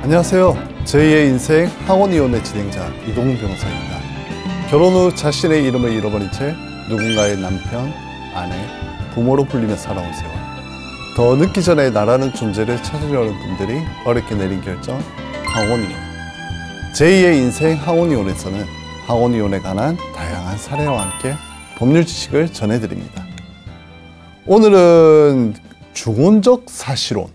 안녕하세요. 제2의 인생 항원이혼의 진행자 이동훈 변호사입니다. 결혼 후 자신의 이름을 잃어버린 채 누군가의 남편, 아내, 부모로 불리며 살아온 세월. 더 늦기 전에 나라는 존재를 찾으려는 분들이 어렵게 내린 결정, 항원이혼. 제2의 인생 항원이혼에서는 항원이혼에 관한 다양한 사례와 함께 법률 지식을 전해드립니다. 오늘은 중혼적 사실혼과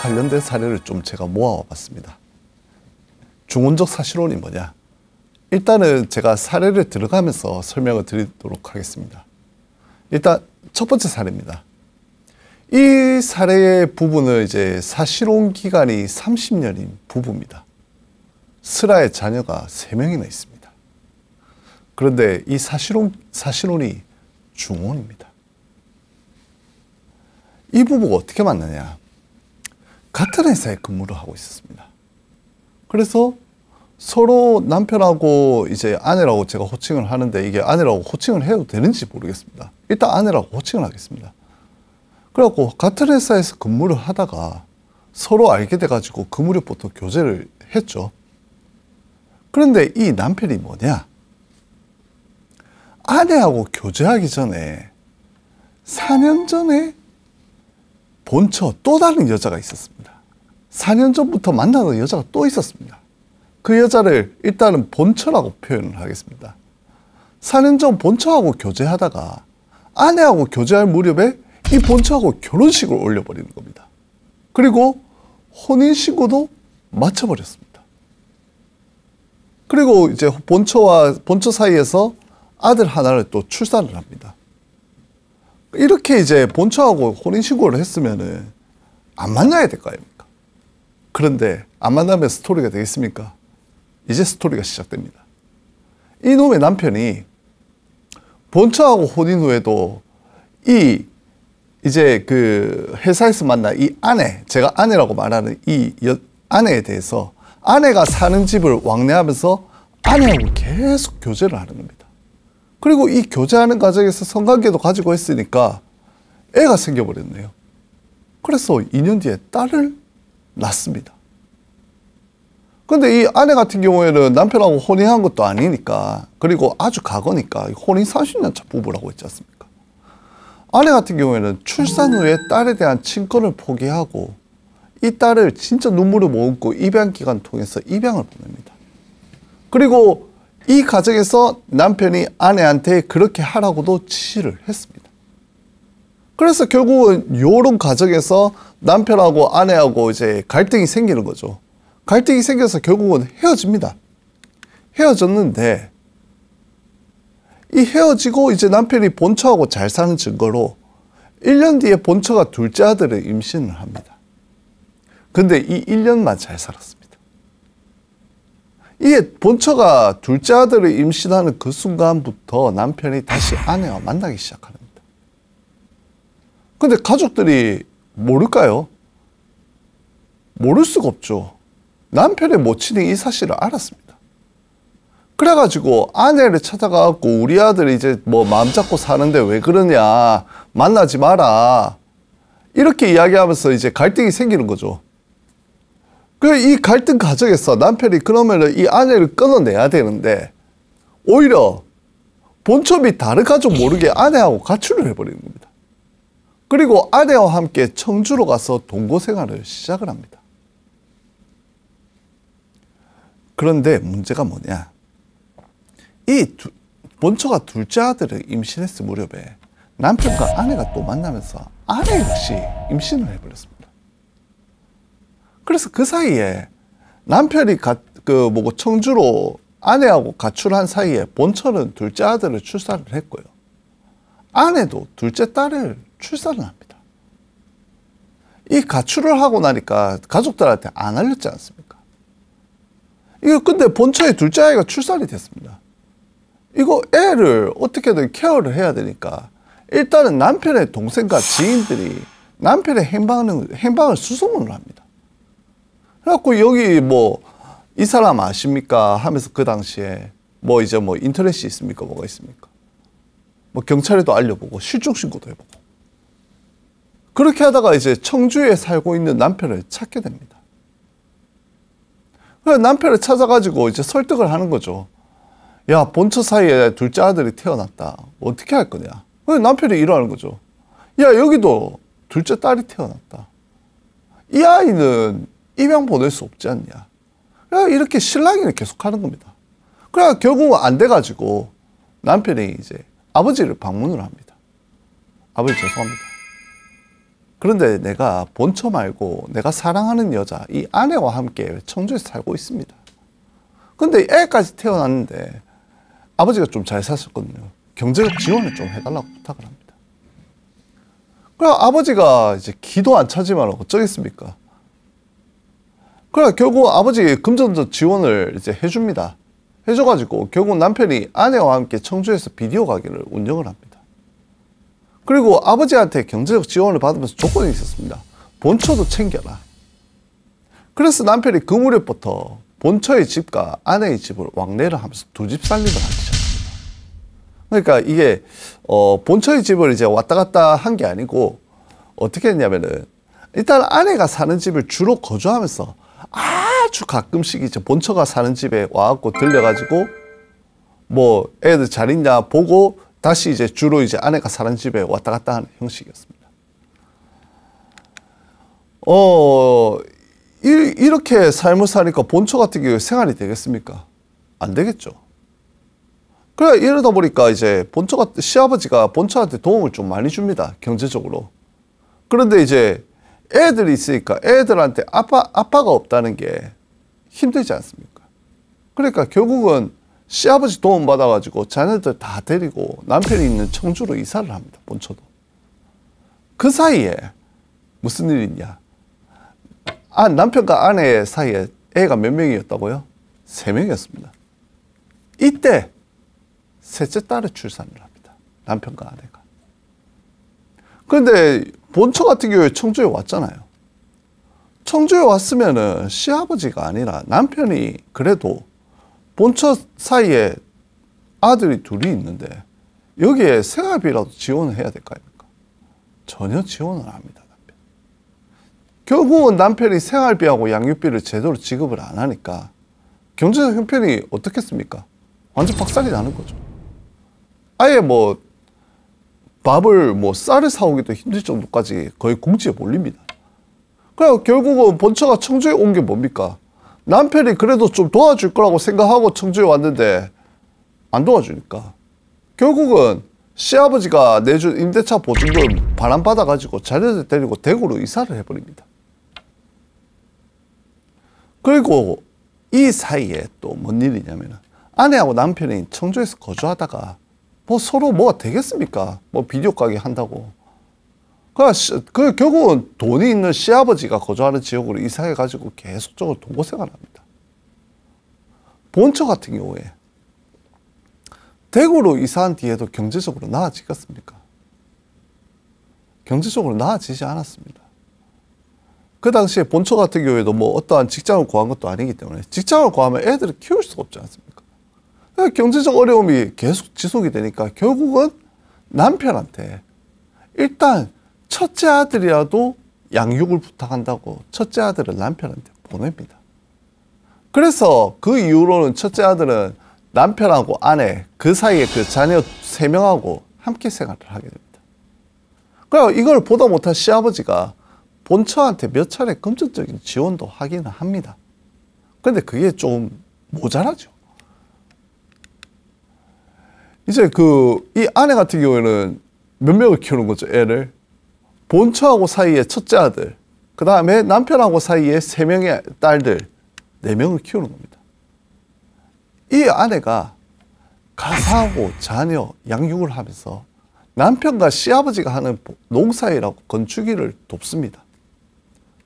관련된 사례를 좀 제가 모아와 봤습니다. 중혼적 사실혼이 뭐냐? 일단은 제가 사례를 들어가면서 설명을 드리도록 하겠습니다. 일단 첫 번째 사례입니다. 이 사례의 부부는 이제 사실혼 기간이 30년인 부부입니다. 슬아의 자녀가 3명이나 있습니다. 그런데 이 사실혼이 중혼입니다. 이 부부가 어떻게 만나냐? 같은 회사에 근무를 하고 있었습니다. 그래서 서로 남편하고 이제 아내라고 제가 호칭을 하는데 이게 아내라고 호칭을 해도 되는지 모르겠습니다. 일단 아내라고 호칭을 하겠습니다. 그래갖고 같은 회사에서 근무를 하다가 서로 알게 돼가지고 그 무렵부터 교제를 했죠. 그런데 이 남편이 뭐냐? 아내하고 교제하기 전에 4년 전에 본처 또 다른 여자가 있었습니다. 4년 전부터 만나던 여자가 또 있었습니다. 그 여자를 일단은 본처라고 표현을 하겠습니다. 4년 전 본처하고 교제하다가 아내하고 교제할 무렵에 이 본처하고 결혼식을 올려버리는 겁니다. 그리고 혼인신고도 마쳐버렸습니다. 그리고 이제 본처 사이에서 아들 하나를 또 출산을 합니다. 이렇게 이제 본처하고 혼인신고를 했으면은 안 만나야 될 거 아닙니까? 그런데 안 만나면 스토리가 되겠습니까? 이제 스토리가 시작됩니다. 이놈의 남편이 본처하고 혼인 후에도 이제 그 회사에서 만난 이 아내, 제가 아내라고 말하는 이 아내에 대해서 아내가 사는 집을 왕래하면서 아내하고 계속 교제를 하는 겁니다. 그리고 이 교제하는 과정에서 성관계도 가지고 있으니까 애가 생겨버렸네요. 그래서 2년 뒤에 딸을 낳습니다. 근데 이 아내 같은 경우에는 남편하고 혼인한 것도 아니니까, 그리고 아주 과거니까 혼인 30년 차 부부라고 했지 않습니까? 아내 같은 경우에는 출산 후에 딸에 대한 친권을 포기하고 이 딸을 진짜 눈물을 머금고 입양기관을 통해서 입양을 보냅니다. 그리고 이 과정에서 남편이 아내한테 그렇게 하라고도 지시를 했습니다. 그래서 결국은 이런 과정에서 남편하고 아내하고 이제 갈등이 생기는 거죠. 갈등이 생겨서 결국은 헤어집니다. 헤어졌는데 이 헤어지고 이제 남편이 본처하고 잘 사는 증거로 1년 뒤에 본처가 둘째 아들을 임신을 합니다. 근데 이 1년만 잘 살았습니다. 이게 본처가 둘째 아들을 임신하는 그 순간부터 남편이 다시 아내와 만나기 시작합니다. 근데 가족들이 모를까요? 모를 수가 없죠. 남편의 모친이 이 사실을 알았습니다. 그래가지고 아내를 찾아가고 우리 아들이 이제 뭐 마음 잡고 사는데 왜 그러냐, 만나지 마라, 이렇게 이야기하면서 이제 갈등이 생기는 거죠. 이 갈등 과정에서 남편이 그러면은 이 아내를 끊어내야 되는데 오히려 본처 및 다른 가족 모르게 아내하고 가출을 해버리는 겁니다. 그리고 아내와 함께 청주로 가서 동거 생활을 시작을 합니다. 그런데 문제가 뭐냐? 본처가 둘째 아들을 임신했을 무렵에 남편과 아내가 또 만나면서 아내 역시 임신을 해버렸습니다. 그래서 그 사이에 남편이 청주로 아내하고 가출한 사이에 본처는 둘째 아들을 출산을 했고요. 아내도 둘째 딸을 출산을 합니다. 이 가출을 하고 나니까 가족들한테 안 알렸지 않습니까? 이거 근데 본처의 둘째 아이가 출산이 됐습니다. 이거 애를 어떻게든 케어를 해야 되니까 일단은 남편의 동생과 지인들이 남편의 행방을 수소문을 합니다. 그래갖고 여기 뭐 이 사람 아십니까? 하면서 그 당시에 뭐 이제 뭐 인터넷이 있습니까? 뭐가 있습니까? 뭐 경찰에도 알려보고 실종 신고도 해보고 그렇게 하다가 이제 청주에 살고 있는 남편을 찾게 됩니다. 그래서 남편을 찾아가지고 이제 설득을 하는 거죠. 야, 본처 사이에 둘째 아들이 태어났다. 어떻게 할 거냐. 그래서 남편이 이러는 거죠. 야, 여기도 둘째 딸이 태어났다. 이 아이는 입양 보낼 수 없지 않냐. 이렇게 실랑이를 계속 하는 겁니다. 그래 결국은 안 돼가지고 남편이 이제 아버지를 방문을 합니다. 아버지 죄송합니다. 그런데 내가 본처 말고 내가 사랑하는 여자, 이 아내와 함께 청주에서 살고 있습니다. 근데 애까지 태어났는데 아버지가 좀 잘 사셨거든요. 경제적 지원을 좀 해달라고 부탁을 합니다. 그래 아버지가 이제 기도 안 차지만 어쩌겠습니까? 그래 결국 아버지 금전적 지원을 이제 해줍니다. 해줘가지고 결국 남편이 아내와 함께 청주에서 비디오 가게를 운영을 합니다. 그리고 아버지한테 경제적 지원을 받으면서 조건이 있었습니다. 본처도 챙겨라. 그래서 남편이 그 무렵부터 본처의 집과 아내의 집을 왕래를 하면서 두 집 살림을 하기 시작합니다. 그러니까 이게 본처의 집을 이제 왔다 갔다 한 게 아니고 어떻게 했냐면은 일단 아내가 사는 집을 주로 거주하면서 아주 가끔씩 이제 본처가 사는 집에 와갖고 들려가지고 뭐 애들 잘 있냐 보고 다시 이제 주로 이제 아내가 사는 집에 왔다 갔다 하는 형식이었습니다. 이렇게 삶을 사니까 본처 같은 경우에 생활이 되겠습니까? 안 되겠죠. 그래 이러다 보니까 이제 시아버지가 본처한테 도움을 좀 많이 줍니다. 경제적으로. 그런데 이제 애들이 있으니까 애들한테 아빠가 없다는 게 힘들지 않습니까? 그러니까 결국은 시아버지 도움 받아가지고 자녀들 다 데리고 남편이 있는 청주로 이사를 합니다. 본처도. 그 사이에 무슨 일이 있냐? 남편과 아내 사이에 애가 몇 명이었다고요? 3명이었습니다. 이때 셋째 딸을 출산을 합니다. 남편과 아내가. 그런데 본처 같은 경우에 청주에 왔잖아요. 청주에 왔으면은 시아버지가 아니라 남편이 그래도 본처 사이에 아들이 둘이 있는데 여기에 생활비라도 지원을 해야 될 거 아닙니까? 전혀 지원을 안 합니다. 남편. 결국은 남편이 생활비하고 양육비를 제대로 지급을 안 하니까 경제적 형편이 어떻겠습니까? 완전 박살이 나는 거죠. 아예 뭐 밥을 쌀을 사오기도 힘들 정도까지 거의 궁지에 몰립니다. 그래서 결국은 본처가 청주에 온 게 뭡니까? 남편이 그래도 좀 도와줄 거라고 생각하고 청주에 왔는데 안 도와주니까 결국은 시아버지가 내준 임대차 보증금 반환받아가지고 자녀들 데리고 대구로 이사를 해버립니다. 그리고 이 사이에 또 뭔 일이냐면 아내하고 남편이 청주에서 거주하다가 서로 뭐가 되겠습니까? 비디오 가게 한다고. 그 결국은 돈이 있는 시아버지가 거주하는 지역으로 이사해가지고 계속적으로 동거생활을 합니다. 본처 같은 경우에 대구로 이사한 뒤에도 경제적으로 나아지겠습니까? 경제적으로 나아지지 않았습니다. 그 당시에 본처 같은 경우에도 어떠한 직장을 구한 것도 아니기 때문에 직장을 구하면 애들을 키울 수가 없지 않습니까? 경제적 어려움이 계속 지속이 되니까 결국은 남편한테 일단 첫째 아들이라도 양육을 부탁한다고 첫째 아들을 남편한테 보냅니다. 그래서 그 이후로는 첫째 아들은 남편하고 아내 그 사이에 그 자녀 3명하고 함께 생활을 하게 됩니다. 그래서 이걸 보다 못한 시아버지가 본처한테 몇 차례 금전적인 지원도 하기는 합니다. 그런데 그게 좀 모자라죠. 이제 이 아내 같은 경우에는 몇 명을 키우는 거죠, 애를. 본처하고 사이에 첫째 아들, 그 다음에 남편하고 사이에 3명의 딸들, 4명을 키우는 겁니다. 이 아내가 가사하고 자녀 양육을 하면서 남편과 시아버지가 하는 농사일하고 건축일을 돕습니다.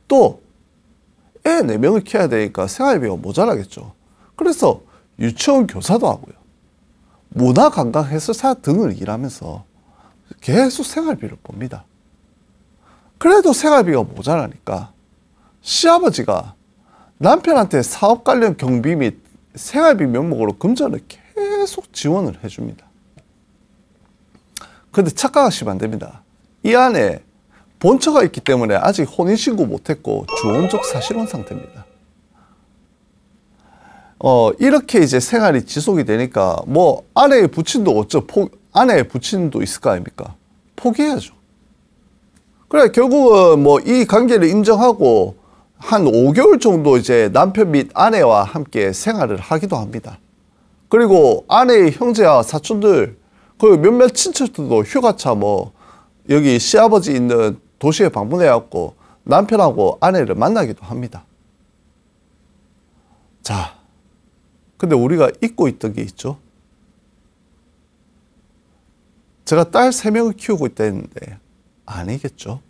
또 애 4명을 키워야 되니까 생활비가 모자라겠죠. 그래서 유치원 교사도 하고요. 문화관광해설사 등을 일하면서 계속 생활비를 봅니다. 그래도 생활비가 모자라니까 시아버지가 남편한테 사업 관련 경비 및 생활비 명목으로 금전을 계속 지원을 해줍니다. 그런데 착각하시면 안 됩니다. 이 안에 본처가 있기 때문에 아직 혼인신고 못했고 주혼적 사실혼 상태입니다. 이렇게 이제 생활이 지속이 되니까 뭐 아내의 부친도 아내의 부친도 있을 거 아닙니까? 포기해야죠. 그래 결국은 뭐 이 관계를 인정하고 한 5개월 정도 이제 남편 및 아내와 함께 생활을 하기도 합니다. 그리고 아내의 형제와 사촌들 그리고 몇몇 친척들도 휴가차 뭐 여기 시아버지 있는 도시에 방문해갖고 남편하고 아내를 만나기도 합니다. 자, 근데 우리가 잊고 있던 게 있죠. 제가 딸 3명을 키우고 있다 했는데 아니겠죠.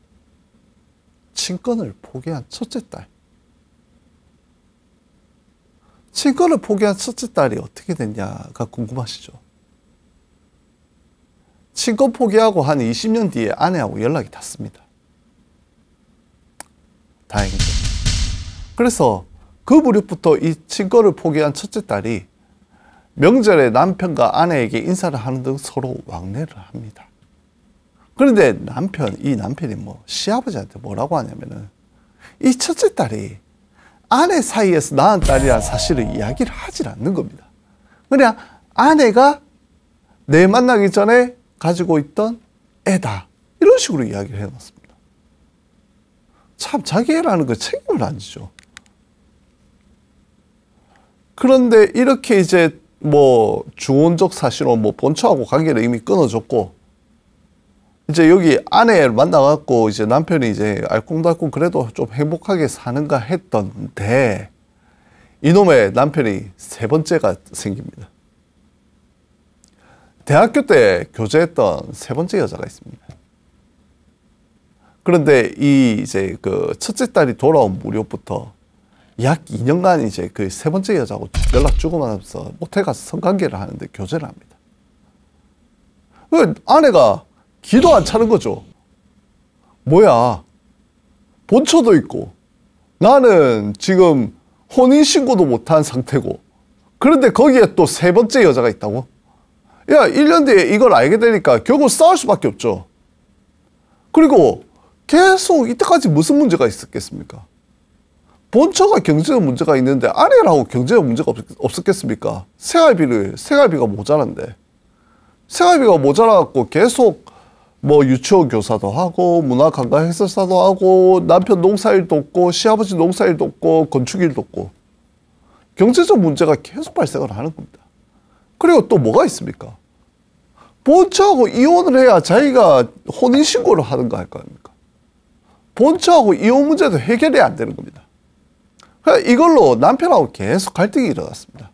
친권을 포기한 첫째 딸. 친권을 포기한 첫째 딸이 어떻게 됐냐가 궁금하시죠. 친권 포기하고 한 20년 뒤에 아내하고 연락이 닿습니다. 다행이죠. 그래서 그 무렵부터 이 친권을 포기한 첫째 딸이 명절에 남편과 아내에게 인사를 하는 등 서로 왕래를 합니다. 그런데 이 남편이 뭐 시아버지한테 뭐라고 하냐면은 이 첫째 딸이 아내 사이에서 낳은 딸이라는 사실을 이야기를 하질 않는 겁니다. 그냥 아내가 내 만나기 전에 가지고 있던 애다. 이런 식으로 이야기를 해놨습니다. 참 자기 애라는 거 책임을 안 지죠. 그런데 이렇게 이제 뭐 주혼적 사실로 뭐 본처하고 관계를 이미 끊어줬고 이제 여기 아내를 만나갖고 이제 남편이 이제 알콩달콩 그래도 좀 행복하게 사는가 했던데 이놈의 남편이 세 번째가 생깁니다. 대학교 때 교제했던 세 번째 여자가 있습니다. 그런데 이제 그 첫째 딸이 돌아온 무렵부터 약 2년간 이제 그 세 번째 여자하고 연락 주고받으면서 모텔 가서 성관계를 하는데 교제를 합니다. 아내가 기도 안 차는 거죠. 뭐야, 본처도 있고 나는 지금 혼인신고도 못한 상태고 그런데 거기에 또 세 번째 여자가 있다고? 야, 1년 뒤에 이걸 알게 되니까 결국 싸울 수밖에 없죠. 그리고 계속 이때까지 무슨 문제가 있었겠습니까? 본처가 경제적 문제가 있는데 아내라고 경제적 문제가 없었겠습니까? 생활비가 모자란데. 생활비가 모자라갖고 계속 뭐 유치원 교사도 하고 문화관광 해설사도 하고 남편 농사일 돕고 시아버지 농사일 돕고 건축일 돕고 경제적 문제가 계속 발생을 하는 겁니다. 그리고 또 뭐가 있습니까? 본처하고 이혼을 해야 자기가 혼인신고를 하든가 할 거 아닙니까? 본처하고 이혼 문제도 해결이 안 되는 겁니다. 이걸로 남편하고 계속 갈등이 일어났습니다.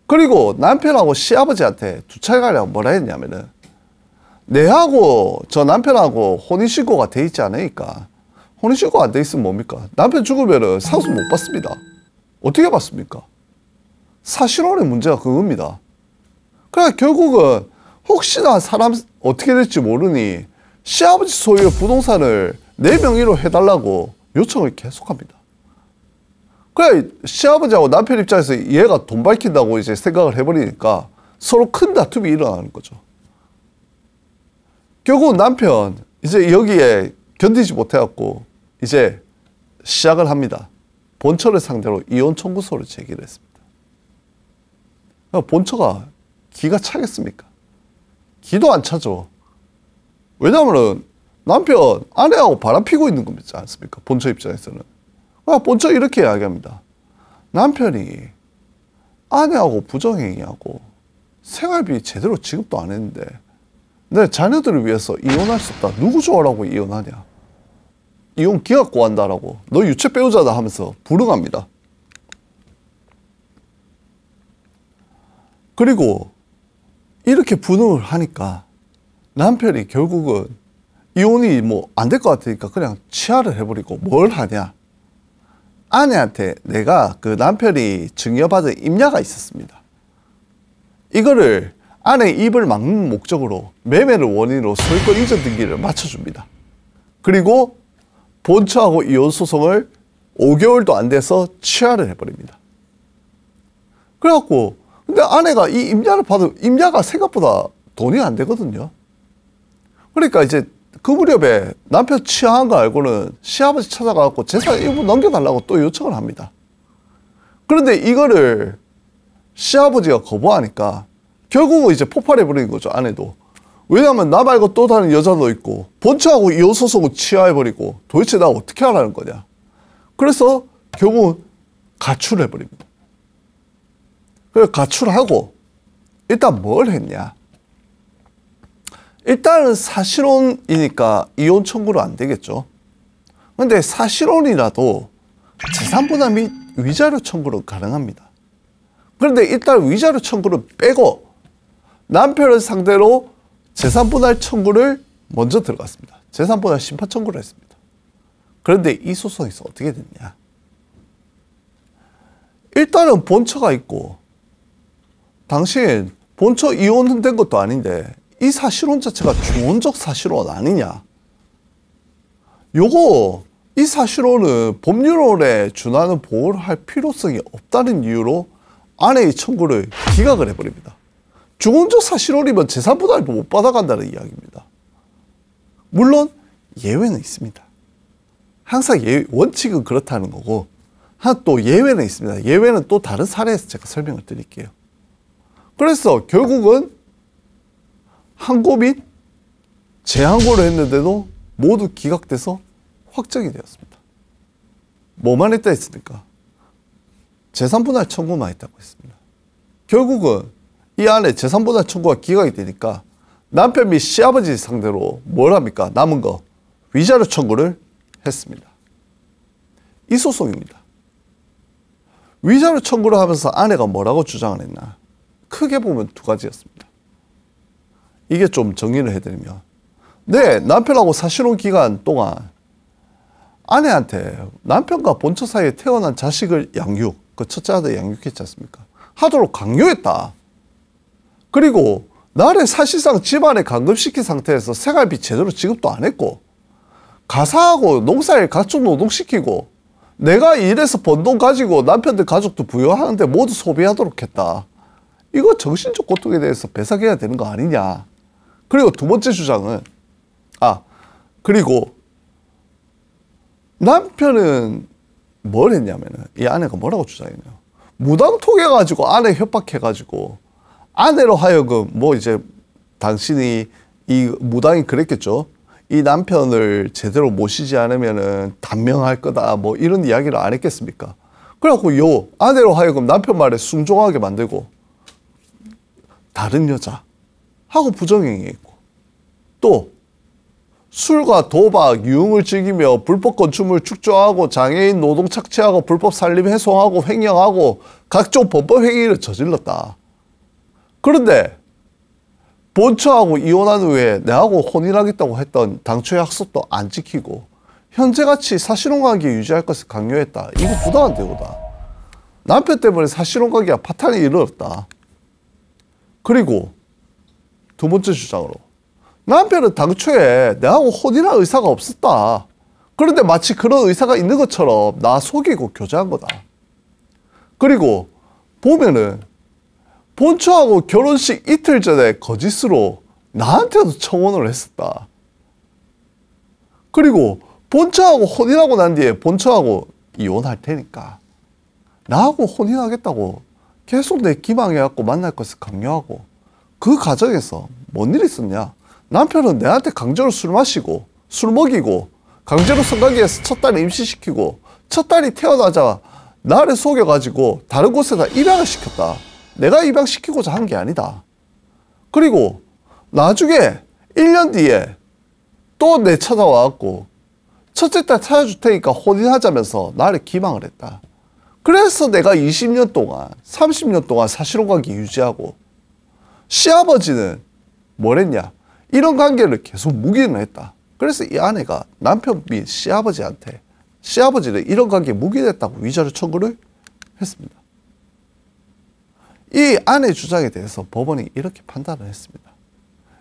그리고 남편하고 시아버지한테 두 차례가 뭐라 했냐면은 내하고 저 남편하고 혼인신고가 돼 있지 않으니까 혼인신고가 안 돼 있으면 뭡니까? 남편 죽으면은 상속 못 받습니다. 어떻게 받습니까? 사실혼의 문제가 그겁니다. 그러니까 결국은 혹시나 사람 어떻게 될지 모르니 시아버지 소유의 부동산을 내 명의로 해달라고 요청을 계속합니다. 그래 시아버지하고 남편 입장에서 얘가 돈 밝힌다고 이제 생각을 해버리니까 서로 큰 다툼이 일어나는 거죠. 결국 남편 이제 여기에 견디지 못해갖고 이제 시작을 합니다. 본처를 상대로 이혼 청구서를 제기를 했습니다. 본처가 기가 차겠습니까? 기도 안 차죠. 왜냐하면 남편 아내하고 바람피고 있는 겁니다. 않습니까? 본처 입장에서는. 본처 이렇게 이야기합니다. 남편이 아내하고 부정행위하고 생활비 제대로 지급도 안 했는데 내 자녀들을 위해서 이혼할 수 없다. 누구 좋아라고 이혼하냐. 이혼 기각 구한다라고 너 유책 배우자다 하면서 불응합니다. 그리고 이렇게 분응을 하니까 남편이 결국은 이혼이 뭐 안 될 것 같으니까 그냥 취하를 해버리고 뭘 하냐. 아내한테 내가 그 남편이 증여받은 임야가 있었습니다. 이거를 아내의 입을 막는 목적으로 매매를 원인으로 소유권 이전 등기를 맞춰줍니다. 그리고 본처하고 이혼 소송을 5개월도 안 돼서 취하를 해버립니다. 그래갖고 근데 아내가 이 임야를 임야가 생각보다 돈이 안 되거든요. 그러니까 이제 그 무렵에 남편 취하한 거 알고는 시아버지 찾아가고 재산 일부 넘겨달라고 또 요청을 합니다. 그런데 이거를 시아버지가 거부하니까 결국은 이제 폭발해버리는 거죠, 아내도. 왜냐하면 나 말고 또 다른 여자도 있고 본처하고 이혼 소송을 취하해버리고 도대체 나 어떻게 하라는 거냐. 그래서 결국은 가출해버립니다. 그래서 가출하고 일단 뭘 했냐. 일단은 사실혼이니까 이혼 청구는 안 되겠죠. 근데 사실혼이라도 재산분할 및 위자료 청구는 가능합니다. 그런데 일단 위자료 청구를 빼고 남편을 상대로 재산분할 청구를 먼저 들어갔습니다. 재산분할 심판 청구를 했습니다. 그런데 이 소송에서 어떻게 됐냐. 일단은 본처가 있고 당신 본처 이혼된 것도 아닌데 이 사실혼 자체가 중혼적 사실혼 아니냐. 요거 이 사실혼은 법률에 준하는 보호를 할 필요성이 없다는 이유로 아내의 청구를 기각을 해버립니다. 중혼적 사실혼이면 재산분할도 못 받아간다는 이야기입니다. 물론 예외는 있습니다. 항상 원칙은 그렇다는 거고 또 예외는 있습니다. 예외는 또 다른 사례에서 제가 설명을 드릴게요. 그래서 결국은 항고 및 재항고를 했는데도 모두 기각돼서 확정이 되었습니다. 뭐만 했다 했습니까? 재산분할 청구만 했다고 했습니다. 결국은 이 안에 재산분할 청구가 기각이 되니까 남편 및 시아버지 상대로 뭘 합니까? 남은 거 위자료 청구를 했습니다. 이 소송입니다. 위자료 청구를 하면서 아내가 뭐라고 주장을 했나? 크게 보면 두 가지였습니다. 이게 좀 정리를 해드리면 네, 남편하고 사실혼 기간 동안 아내한테 남편과 본처 사이에 태어난 자식을 그 첫째 아들 양육했지 않습니까? 하도록 강요했다. 그리고 나를 사실상 집안에 감금시킨 상태에서 생활비 제대로 지급도 안 했고 가사하고 농사일 가축 노동시키고 내가 일해서 번 돈 가지고 남편들 가족도 부여하는데 모두 소비하도록 했다. 이거 정신적 고통에 대해서 배상해야 되는 거 아니냐. 그리고 두 번째 주장은 그리고 남편은 뭘 했냐면은 이 아내가 뭐라고 주장했냐. 무당통해가지고 아내 협박해가지고 아내로 하여금 이제 당신이 이 무당이 그랬겠죠. 이 남편을 제대로 모시지 않으면은 단명할 거다 이런 이야기를 안 했겠습니까? 그래갖고 요 아내로 하여금 남편 말에 순종하게 만들고 다른 여자 하고 부정행위했고 또 술과 도박, 유흥을 즐기며 불법 건축물 축조하고 장애인 노동 착취하고 불법 살림 훼손하고 횡령하고 각종 범법 행위를 저질렀다. 그런데 본처하고 이혼한 후에 내하고 혼인하겠다고 했던 당초의 약속도 안 지키고 현재같이 사실혼관계 유지할 것을 강요했다. 이거 부당한 대우다. 남편 때문에 사실혼관계가 파탄이 일어났다. 그리고 두 번째 주장으로 남편은 당초에 내하고 혼인할 의사가 없었다. 그런데 마치 그런 의사가 있는 것처럼 나 속이고 교제한 거다. 그리고 보면은 본처하고 결혼식 이틀 전에 거짓으로 나한테도 청혼을 했었다. 그리고 본처하고 혼인하고 난 뒤에 본처하고 이혼할 테니까 나하고 혼인하겠다고 계속 내 기망해갖고 만날 것을 강요하고 그 과정에서 뭔 일이 있었냐. 남편은 내한테 강제로 술 마시고 술 먹이고 강제로 성관계에서 첫 딸을 임신시키고 첫 딸이 태어나자 나를 속여가지고 다른 곳에다 입양을 시켰다. 내가 입양시키고자 한 게 아니다. 그리고 나중에 1년 뒤에 또 내 찾아와갖고 첫째 딸 찾아줄 테니까 혼인하자면서 나를 기망을 했다. 그래서 내가 20년 동안 30년 동안 사실혼관계 유지하고 시아버지는 뭘 했냐. 이런 관계를 계속 묵인을 했다. 그래서 이 아내가 남편 및 시아버지를 이런 관계에 묵인했다고 위자료 청구를 했습니다. 이 아내의 주장에 대해서 법원이 이렇게 판단을 했습니다.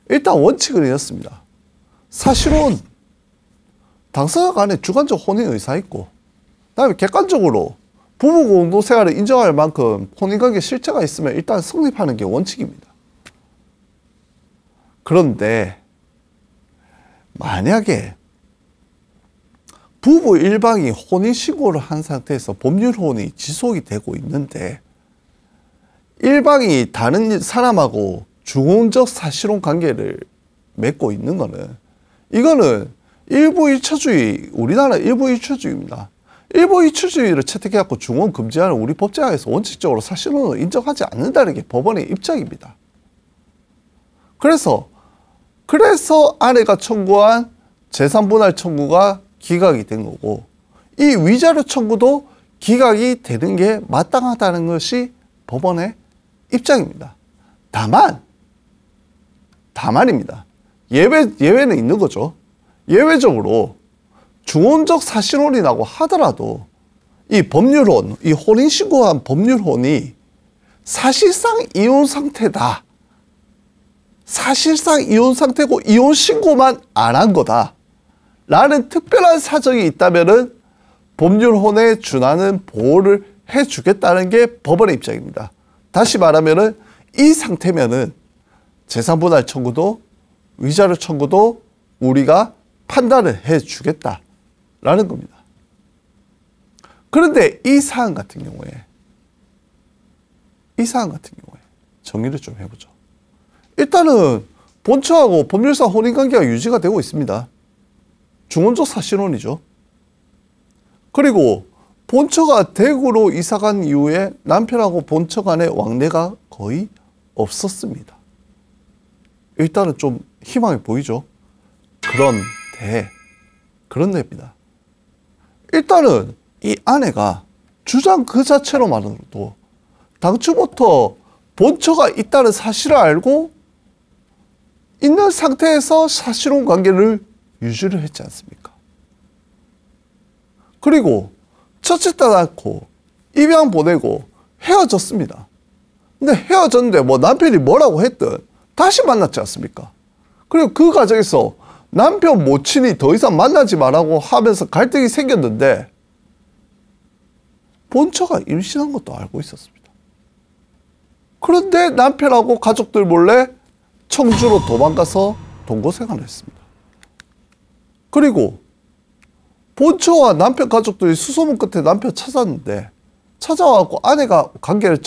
일단 원칙은 이렇습니다. 사실혼 당사자 간에 주관적 혼인 의사 있고 그다음에 객관적으로 부부 공동생활을 인정할 만큼 혼인관계 실체가 있으면 일단 성립하는 게 원칙입니다. 그런데 만약에 부부 일방이 혼인신고를 한 상태에서 법률혼이 지속이 되고 있는데 일방이 다른 사람하고 중혼적 사실혼 관계를 맺고 있는 거는, 이거는 일부 일처주의, 우리나라 일부 일처주의입니다. 일부 일처주의를 채택해갖고 중혼 금지하는 우리 법제화에서 원칙적으로 사실혼을 인정하지 않는다는 게 법원의 입장입니다. 그래서 아내가 청구한 재산분할 청구가 기각이 된 거고, 이 위자료 청구도 기각이 되는 게 마땅하다는 것이 법원의 입장입니다. 다만입니다. 예외는 있는 거죠. 예외적으로 중혼적 사실혼이라고 하더라도 이 법률혼, 이 혼인신고한 법률혼이 사실상 이혼 상태다. 사실상 이혼 상태고 이혼 신고만 안 한 거다. 라는 특별한 사정이 있다면은 법률혼에 준하는 보호를 해주겠다는 게 법원의 입장입니다. 다시 말하면은 이 상태면은 재산분할 청구도 위자료 청구도 우리가 판단을 해주겠다라는 겁니다. 그런데 이 사안 같은 경우에 정리를 좀 해보죠. 일단은 본처하고 법률상 혼인관계가 유지가 되고 있습니다. 중혼적 사실혼이죠. 그리고 본처가 대구로 이사간 이후에 남편하고 본처 간의 왕래가 거의 없었습니다. 일단은 좀 희망이 보이죠. 그런데입니다. 일단은 이 아내가 주장 그 자체로만으로도 당초부터 본처가 있다는 사실을 알고 있는 상태에서 사실혼 관계를 유지를 했지 않습니까? 그리고 첫째 딸 낳고 입양 보내고 헤어졌습니다. 근데 헤어졌는데 뭐 남편이 뭐라고 했든 다시 만났지 않습니까? 그리고 그 과정에서 남편 모친이 더 이상 만나지 말라고 하면서 갈등이 생겼는데 본처가 임신한 것도 알고 있었습니다. 그런데 남편하고 가족들 몰래 청주로 도망가서 동거생활을 했습니다. 그리고 본처와 남편 가족들이 수소문 끝에 남편 찾았는데, 찾아와서 아내가 관계를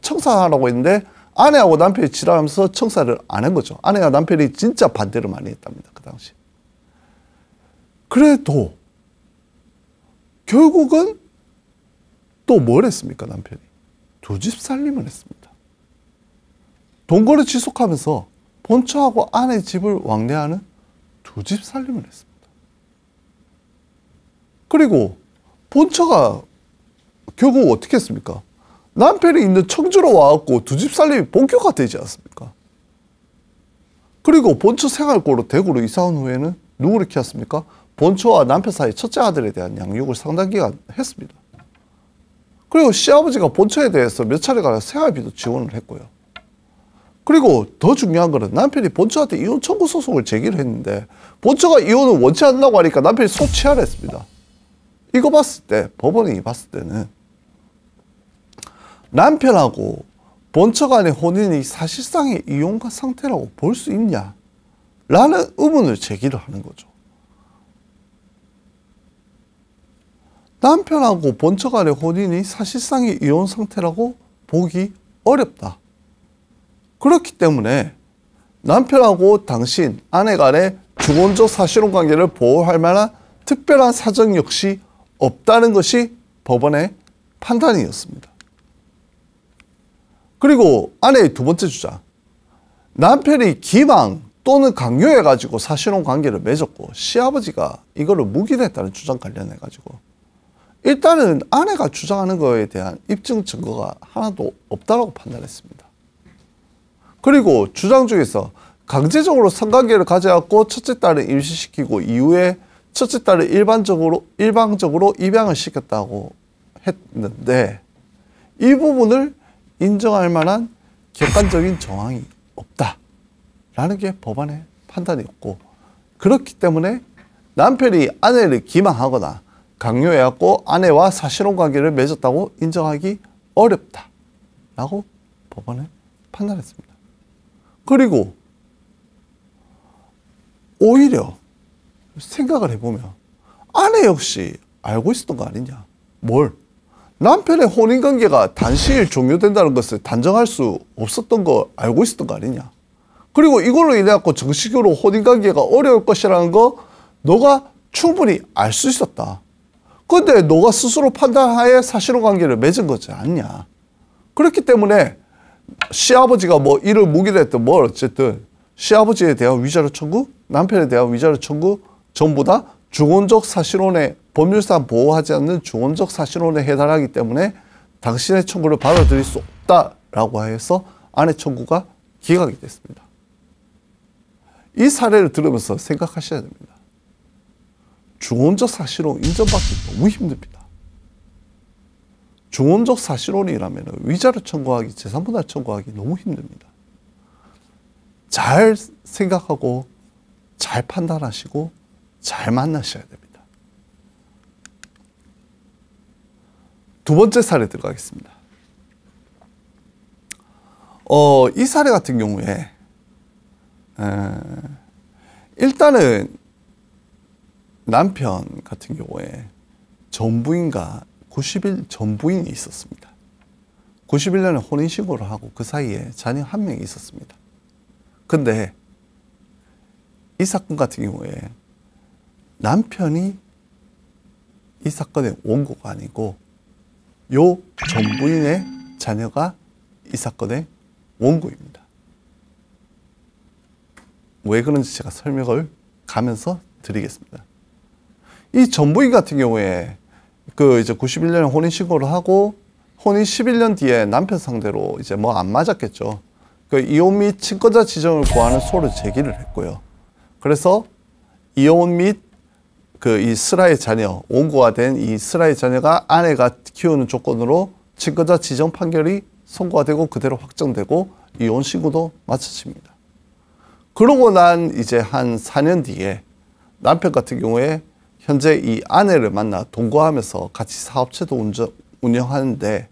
청사하라고 했는데 아내하고 남편이 지랄하면서 청사를 안 한 거죠. 아내와 남편이 진짜 반대를 많이 했답니다. 그 당시. 그래도 결국은 또 뭘 했습니까? 남편이 두 집 살림을 했습니다. 동거를 지속하면서 본처하고 아내 집을 왕래하는 두 집 살림을 했습니다. 그리고 본처가 결국 어떻게 했습니까? 남편이 있는 청주로 와갖고 두 집 살림이 본격화 되지 않습니까? 그리고 본처 생활고로 대구로 이사 온 후에는 누구를 키웠습니까? 본처와 남편 사이 첫째 아들에 대한 양육을 상당 기간 했습니다. 그리고 시아버지가 본처에 대해서 몇 차례가 생활비도 지원을 했고요. 그리고 더 중요한 거는 남편이 본처한테 이혼 청구 소송을 제기를 했는데 본처가 이혼을 원치 않는다고 하니까 남편이 소취하를 했습니다. 이거 봤을 때, 법원이 봤을 때는 남편하고 본처 간의 혼인이 사실상의 이혼 상태라고 볼 수 있냐? 라는 의문을 제기를 하는 거죠. 남편하고 본처 간의 혼인이 사실상의 이혼 상태라고 보기 어렵다. 그렇기 때문에 남편하고 당신, 아내 간의 중혼적 사실혼 관계를 보호할 만한 특별한 사정 역시 없다는 것이 법원의 판단이었습니다. 그리고 아내의 두 번째 주장. 남편이 기망 또는 강요해가지고 사실혼 관계를 맺었고 시아버지가 이거를 묵인했다는 주장 관련해가지고 일단은 아내가 주장하는 거에 대한 입증 증거가 하나도 없다고 판단했습니다. 그리고 주장 중에서 강제적으로 성관계를 가져갖고 첫째 딸을 임신시키고 이후에 첫째 딸을 일방적으로 입양을 시켰다고 했는데 이 부분을 인정할 만한 객관적인 정황이 없다라는 게 법원의 판단이었고, 그렇기 때문에 남편이 아내를 기망하거나 강요해갖고 아내와 사실혼 관계를 맺었다고 인정하기 어렵다라고 법원은 판단했습니다. 그리고 오히려 생각을 해보면 아내 역시 알고 있었던 거 아니냐. 뭘? 남편의 혼인관계가 단시일 종료된다는 것을 단정할 수 없었던 거 알고 있었던 거 아니냐. 그리고 이걸로 인해 갖고 정식으로 혼인관계가 어려울 것이라는 거 너가 충분히 알 수 있었다. 근데 너가 스스로 판단하에 사실혼관계를 맺은 거지 않냐. 그렇기 때문에 시아버지가 뭐 이를 묵이라 했든 뭘 어쨌든 시아버지에 대한 위자료 청구, 남편에 대한 위자료 청구 전부 다 중혼적 사실혼에 법률상 보호하지 않는 중혼적 사실혼에 해당하기 때문에 당신의 청구를 받아들일 수 없다라고 해서 아내 청구가 기각이 됐습니다. 이 사례를 들으면서 생각하셔야 됩니다. 중혼적 사실혼 인정받기 너무 힘듭니다. 중혼적 사실혼이라면 위자료 청구하기, 재산분할 청구하기 너무 힘듭니다. 잘 생각하고 잘 판단하시고 잘 만나셔야 됩니다. 두 번째 사례 들어가겠습니다. 이 사례 같은 경우에 일단은 남편 같은 경우에 전부인과 90일 전부인이 있었습니다. 91년에 혼인신고를 하고 그 사이에 자녀 한 명이 있었습니다. 근데 이 사건 같은 경우에 남편이 이 사건의 원고가 아니고 요 전부인의 자녀가 이 사건의 원고입니다. 왜 그런지 제가 설명을 가면서 드리겠습니다. 이 전부인 같은 경우에 그 이제 91년에 혼인신고를 하고 혼인 11년 뒤에 남편 상대로 이제 뭐 안 맞았겠죠. 그 이혼 및 친권자 지정을 구하는 소를 제기를 했고요. 그래서 이혼 및 그 이 슬아의 자녀, 원고가 된 이 슬아의 자녀가 아내가 키우는 조건으로 친권자 지정 판결이 선고가 되고 그대로 확정되고 이혼 신고도 마쳐집니다. 그러고 난 이제 한 4년 뒤에 남편 같은 경우에 현재 이 아내를 만나 동거하면서 같이 사업체도 운영하는데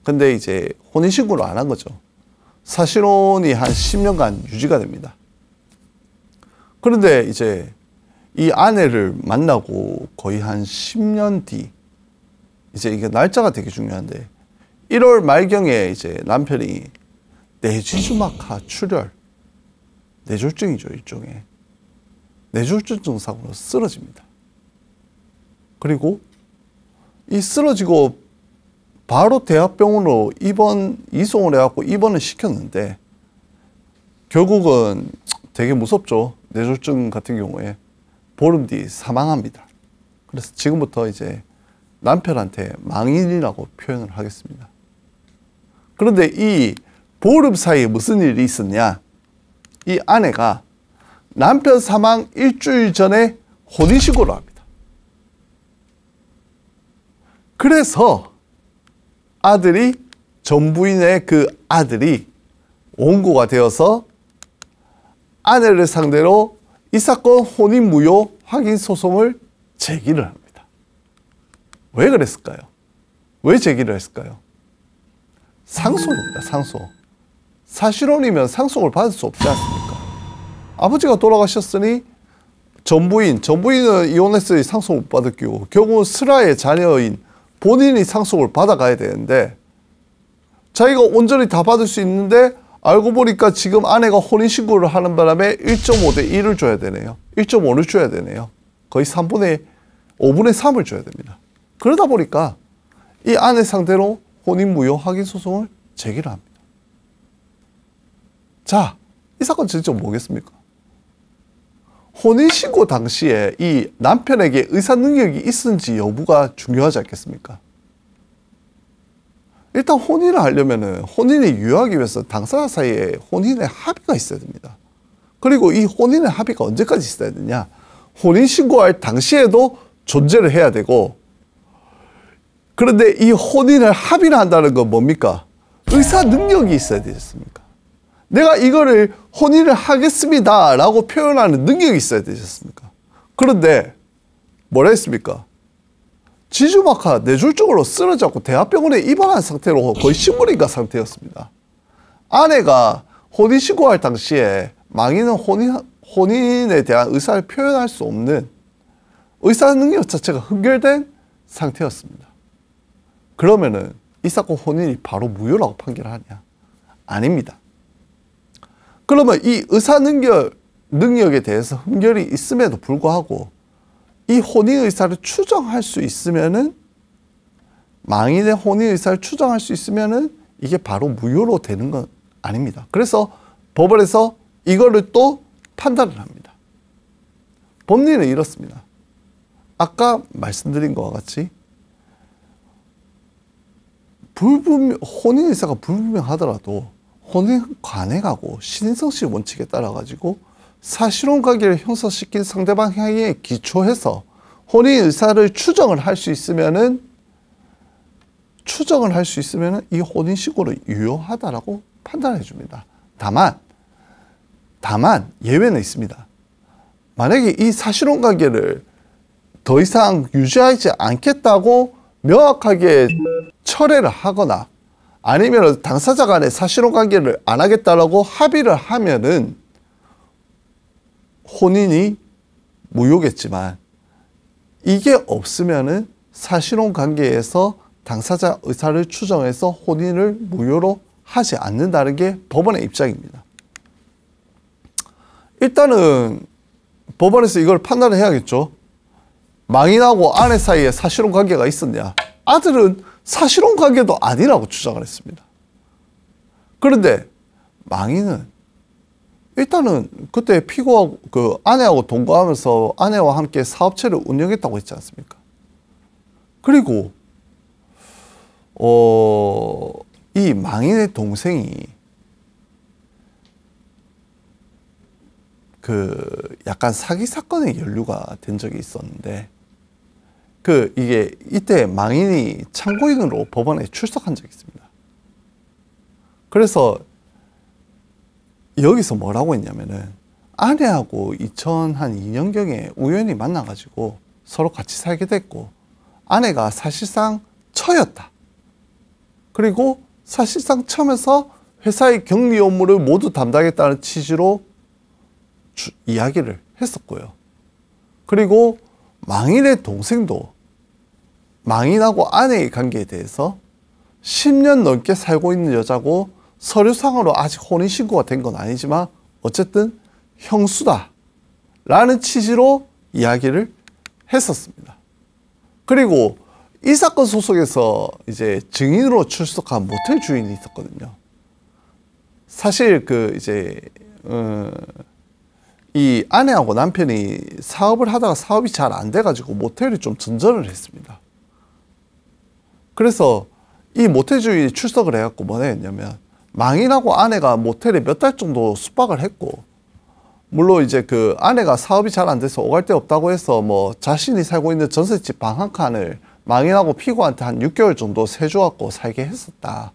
근데 이제 혼인신고를 안 한 거죠. 사실혼이 한 10년간 유지가 됩니다. 그런데 이제 이 아내를 만나고 거의 한 10년 뒤, 이제 이게 날짜가 되게 중요한데 1월 말경에 이제 남편이 내지주막하 출혈, 뇌졸중이죠, 일종의. 뇌졸중 증상으로 쓰러집니다. 그리고 이 쓰러지고 바로 대학병원으로 이송을 해갖고 입원을 시켰는데 결국은 되게 무섭죠. 뇌졸중 같은 경우에 보름 뒤 사망합니다. 그래서 지금부터 이제 남편한테 망인이라고 표현을 하겠습니다. 그런데 이 보름 사이에 무슨 일이 있었냐? 이 아내가 남편 사망 일주일 전에 혼인신고를 합니다. 그래서 아들이, 전부인의 그 아들이 원고가 되어서 아내를 상대로 이 사건 혼인 무효 확인 소송을 제기를 합니다. 왜 그랬을까요? 왜 제기를 했을까요? 상속입니다. 상속. 사실혼이면 상속을 받을 수 없지 않습니까? 아버지가 돌아가셨으니 전부인은 이혼했으니 상속 못 받을 경우 결국은 슬아의 자녀인 본인이 상속을 받아가야 되는데 자기가 온전히 다 받을 수 있는데 알고 보니까 지금 아내가 혼인신고를 하는 바람에 1.5대 1을 줘야 되네요. 1.5를 줘야 되네요. 거의 5분의 3을 줘야 됩니다. 그러다 보니까 이 아내 상대로 혼인 무효 확인 소송을 제기를 합니다. 자, 이 사건 진짜 뭐겠습니까? 혼인신고 당시에 이 남편에게 의사 능력이 있는지 여부가 중요하지 않겠습니까? 일단 혼인을 하려면은 혼인이 유효하기 위해서 당사자 사이에 혼인의 합의가 있어야 됩니다. 그리고 이 혼인의 합의가 언제까지 있어야 되냐? 혼인신고할 당시에도 존재를 해야 되고, 그런데 이 혼인을 합의를 한다는 건 뭡니까? 의사 능력이 있어야 되지 않습니까? 내가 이거를 혼인을 하겠습니다 라고 표현하는 능력이 있어야 되지 않습니까? 그런데 뭐라 했습니까? 지주막하 뇌졸중으로 쓰러졌고 대학병원에 입원한 상태로 거의 식물인가 상태였습니다. 아내가 혼인신고할 당시에 망인은 혼인에 대한 의사를 표현할 수 없는 의사 능력 자체가 흠결된 상태였습니다. 그러면은 이 사건 혼인이 바로 무효라고 판결하냐? 아닙니다. 그러면 이 의사 능력에 대해서 흠결이 있음에도 불구하고 이 혼인 의사를 추정할 수 있으면은, 망인의 혼인 의사를 추정할 수 있으면은 이게 바로 무효로 되는 건 아닙니다. 그래서 법원에서 이거를 또 판단을 합니다. 법리는 이렇습니다. 아까 말씀드린 것과 같이 혼인 의사가 불분명하더라도 혼인 관행하고 신인성씨 원칙에 따라 가지고 사실혼 관계를 형성시킨 상대방 행위에 기초해서 혼인 의사를 추정을 할 수 있으면은 이 혼인 신고를 유효하다라고 판단해 줍니다. 다만 예외는 있습니다. 만약에 이 사실혼 관계를 더 이상 유지하지 않겠다고 명확하게 철회를 하거나 아니면 당사자 간에 사실혼 관계를 안 하겠다라고 합의를 하면은 혼인이 무효겠지만, 이게 없으면은 사실혼 관계에서 당사자 의사를 추정해서 혼인을 무효로 하지 않는다는 게 법원의 입장입니다. 일단은 법원에서 이걸 판단을 해야겠죠. 망인하고 아내 사이에 사실혼 관계가 있었냐? 아들은 사실혼 관계도 아니라고 주장을 했습니다. 그런데 망인은 일단은 그때 피고하고 그 아내하고 동거하면서 아내와 함께 사업체를 운영했다고 했지 않습니까? 그리고 이 망인의 동생이 그 약간 사기 사건에 연루가 된 적이 있었는데, 이게 이때 망인이 참고인으로 법원에 출석한 적이 있습니다. 그래서 여기서 뭐라고 했냐면은, 아내하고 2002년경에 우연히 만나가지고 서로 같이 살게 됐고, 아내가 사실상 처였다. 그리고 사실상 처면서 회사의 격리 업무를 모두 담당했다는 취지로 이야기를 했었고요. 그리고 망인의 동생도 망인하고 아내의 관계에 대해서 10년 넘게 살고 있는 여자고 서류상으로 아직 혼인신고가 된 건 아니지만 어쨌든 형수다 라는 취지로 이야기를 했었습니다. 그리고 이 사건 소속에서 이제 증인으로 출석한 모텔 주인이 있었거든요. 사실 이 아내하고 남편이 사업을 하다가 사업이 잘 안 돼가지고 모텔이 좀 전전을 했습니다. 그래서 이 모텔 주인이 출석을 해갖고 뭐라 했냐면, 망인하고 아내가 모텔에 몇 달 정도 숙박을 했고, 물론 이제 그 아내가 사업이 잘 안 돼서 오갈 데 없다고 해서 뭐 자신이 살고 있는 전셋집 방 한 칸을 망인하고 피고한테 한 6개월 정도 세줘갖고 살게 했었다.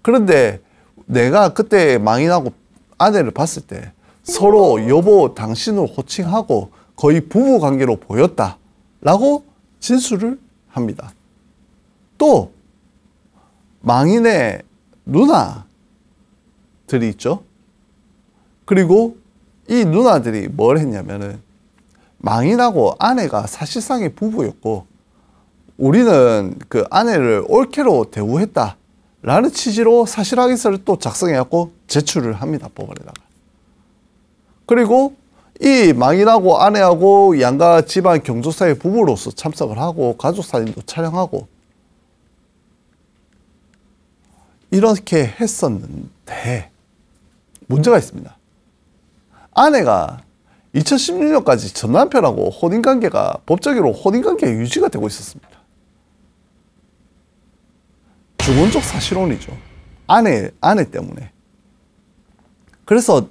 그런데 내가 그때 망인하고 아내를 봤을 때 서로 여보 당신을 호칭하고 거의 부부 관계로 보였다 라고 진술을 합니다. 또 망인의 누나들이 있죠. 그리고 이 누나들이 뭘 했냐면은, 망인하고 아내가 사실상의 부부였고 우리는 그 아내를 올케로 대우했다 라는 취지로 사실확인서를 또 작성해갖고 제출을 합니다, 법원에다가. 그리고 이 망인하고 아내하고 양가 집안 경조사의 부부로서 참석을 하고 가족사진도 촬영하고 이렇게 했었는데 문제가 있습니다. 아내가 2016년까지 전 남편하고 혼인관계가 법적으로 혼인관계가 유지가 되고 있었습니다. 주권적 사실혼이죠. 아내 때문에. 그래서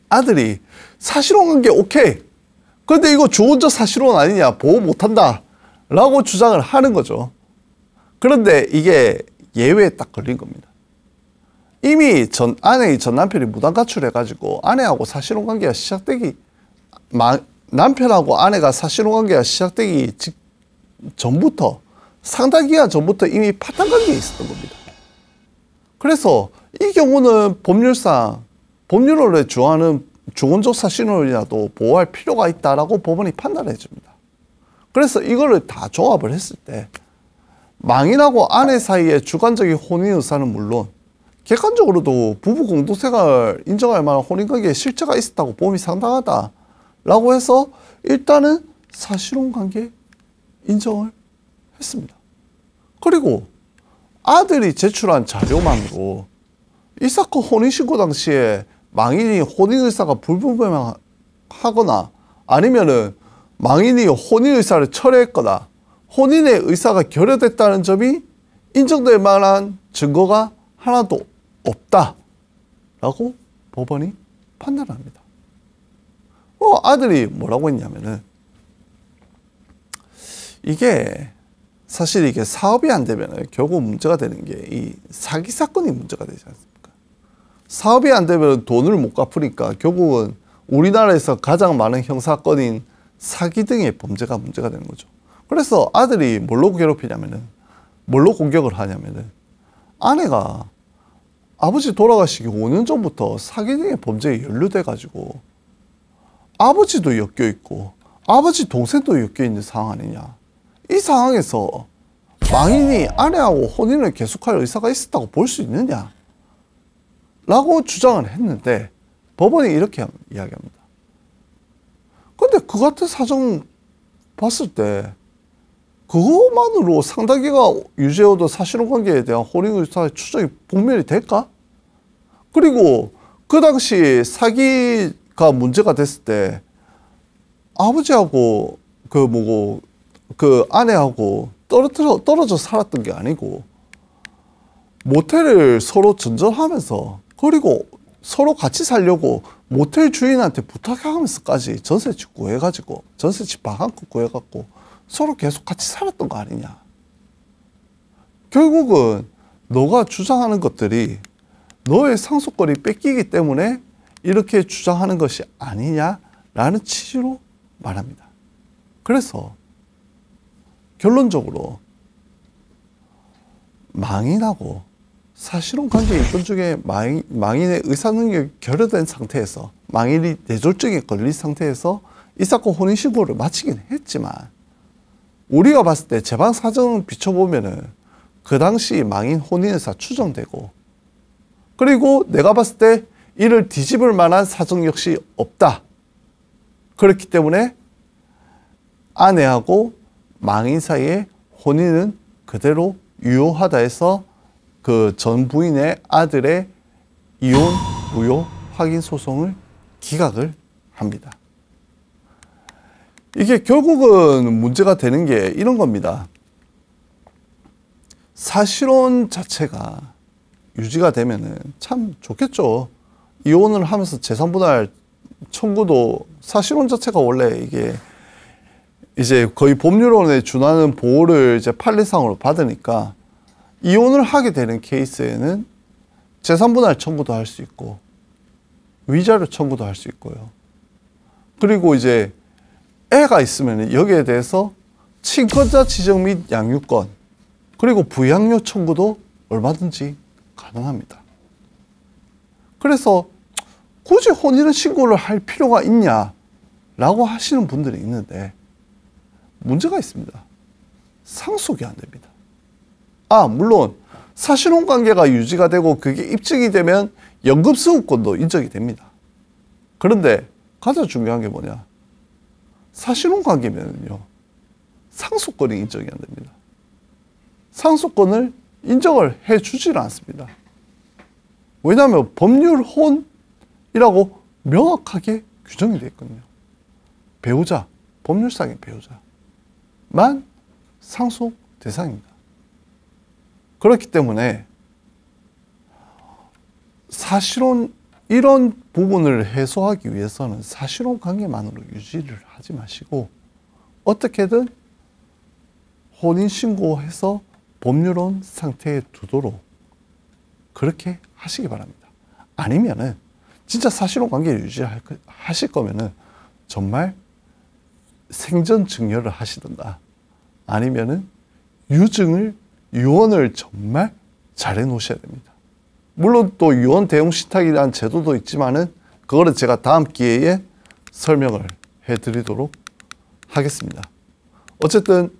아들이 사실혼 관계 오케이. 그런데 이거 주권적 사실혼 아니냐, 보호 못한다 라고 주장을 하는 거죠. 그런데 이게 예외에 딱 걸린 겁니다. 이미 아내의 전 남편이 무단 가출해가지고 아내하고 사실혼 관계가 시작되기, 남편하고 아내가 사실혼 관계가 시작되기 전부터, 상당 기간 전부터 이미 파탄 관계에 있었던 겁니다. 그래서 이 경우는 법률원에 주하는 주권적 사실혼이라도 보호할 필요가 있다라고 법원이 판단해 줍니다. 그래서 이거를 다 종합을 했을 때 망인하고 아내 사이의 주관적인 혼인 의사는 물론 객관적으로도 부부 공동생활 인정할 만한 혼인관계에 실체가 있었다고 봄이 상당하다 라고 해서 일단은 사실혼관계 인정을 했습니다. 그리고 아들이 제출한 자료만으로 이 사건 혼인신고 당시에 망인이 혼인의사가 불분명하거나 아니면은 망인이 혼인의사를 철회했거나 혼인의 의사가 결여됐다는 점이 인정될 만한 증거가 하나도 없다라고 법원이 판단합니다. 아들이 뭐라고 했냐면은 이게 사실 이게 사업이 안 되면 결국 문제가 되는 게 이 사기 사건이 문제가 되지 않습니까? 사업이 안 되면 돈을 못 갚으니까 결국은 우리나라에서 가장 많은 형사건인 사기 등의 범죄가 문제가 되는 거죠. 그래서 아들이 뭘로 괴롭히냐면은 뭘로 공격을 하냐면은 아내가 아버지 돌아가시기 5년 전부터 사기 등의 범죄에 연루돼 가지고 아버지도 엮여 있고 아버지 동생도 엮여 있는 상황 아니냐. 이 상황에서 망인이 아내하고 혼인을 계속할 의사가 있었다고 볼 수 있느냐 라고 주장을 했는데 법원이 이렇게 이야기합니다. 근데 그 같은 사정 봤을 때 그것만으로 상당기가 유죄여도 사실혼관계에 대한 혼인의사의 추정이 분명히 될까? 그리고 그 당시 사기가 문제가 됐을 때 아버지하고 그 아내하고 떨어져 살았던 게 아니고 모텔을 서로 전전하면서 그리고 서로 같이 살려고 모텔 주인한테 부탁하면서까지 전셋집 구해가지고 전셋집 방 한 컷 구해갖고 서로 계속 같이 살았던 거 아니냐. 결국은 너가 주장하는 것들이 너의 상속권이 뺏기기 때문에 이렇게 주장하는 것이 아니냐라는 취지로 말합니다. 그래서 결론적으로 망인하고 사실혼관계에 있던 중에 망인의 의사능력이 결여된 상태에서 망인이 뇌졸중에 걸린 상태에서 이 사건 혼인신고를 마치긴 했지만 우리가 봤을 때 재반 사정을 비춰보면은 그 당시 망인 혼인의사 추정되고 그리고 내가 봤을 때 이를 뒤집을 만한 사정 역시 없다. 그렇기 때문에 아내하고 망인 사이의 혼인은 그대로 유효하다 해서 그 전 부인의 아들의 이혼 무효 확인 소송을 기각을 합니다. 이게 결국은 문제가 되는 게 이런 겁니다. 사실혼 자체가 유지가 되면은 참 좋겠죠. 이혼을 하면서 재산분할 청구도 사실혼 자체가 원래 이게 이제 거의 법률론에 준하는 보호를 이제 판례상으로 받으니까 이혼을 하게 되는 케이스에는 재산분할 청구도 할 수 있고 위자료 청구도 할 수 있고요. 그리고 이제 애가 있으면 여기에 대해서 친권자 지정 및 양육권 그리고 부양료 청구도 얼마든지 가능합니다. 그래서 굳이 혼인 신고를 할 필요가 있냐라고 하시는 분들이 있는데 문제가 있습니다. 상속이 안 됩니다. 물론 사실혼관계가 유지가 되고 그게 입증이 되면 연금수급권도 인정이 됩니다. 그런데 가장 중요한 게 뭐냐? 사실혼관계면요 상속권이 인정이 안 됩니다. 상속권을 인정을 해주질 않습니다. 왜냐하면 법률혼이라고 명확하게 규정이 되어 있거든요. 배우자, 법률상의 배우자만 상속 대상입니다. 그렇기 때문에 사실혼 이런 부분을 해소하기 위해서는 사실혼 관계만으로 유지를 하지 마시고 어떻게든 혼인신고해서 법률혼 상태에 두도록 그렇게 하시기 바랍니다. 아니면은 진짜 사실혼 관계를 유지하실 거면은 정말 생전 증여를 하시든가 아니면은 유언을 정말 잘 해놓으셔야 됩니다. 물론 또 유언 대용 신탁이라는 제도도 있지만은 그거를 제가 다음 기회에 설명을 해드리도록 하겠습니다. 어쨌든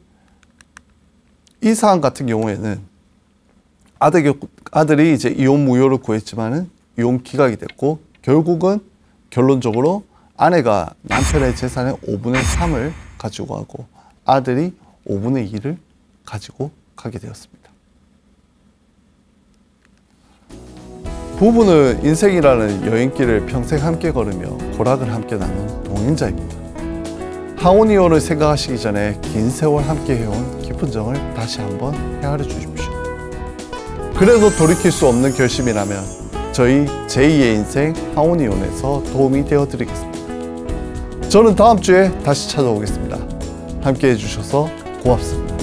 이 사안 같은 경우에는 아들이 이제 이혼 무효를 구했지만은 이혼 기각이 됐고, 결국은 결론적으로 아내가 남편의 재산의 5분의 3을 가지고 가고 아들이 5분의 2를 가지고 가게 되었습니다. 부부는 인생이라는 여행길을 평생 함께 걸으며 고락을 함께 나눈 동행자입니다. 항혼이혼을 생각하시기 전에 긴 세월 함께 해온 깊은 정을 다시 한번 헤아려 주십시오. 그래도 돌이킬 수 없는 결심이라면 저희 제2의 인생 항혼이혼에서 도움이 되어 드리겠습니다. 저는 다음 주에 다시 찾아오겠습니다. 함께 해주셔서 고맙습니다.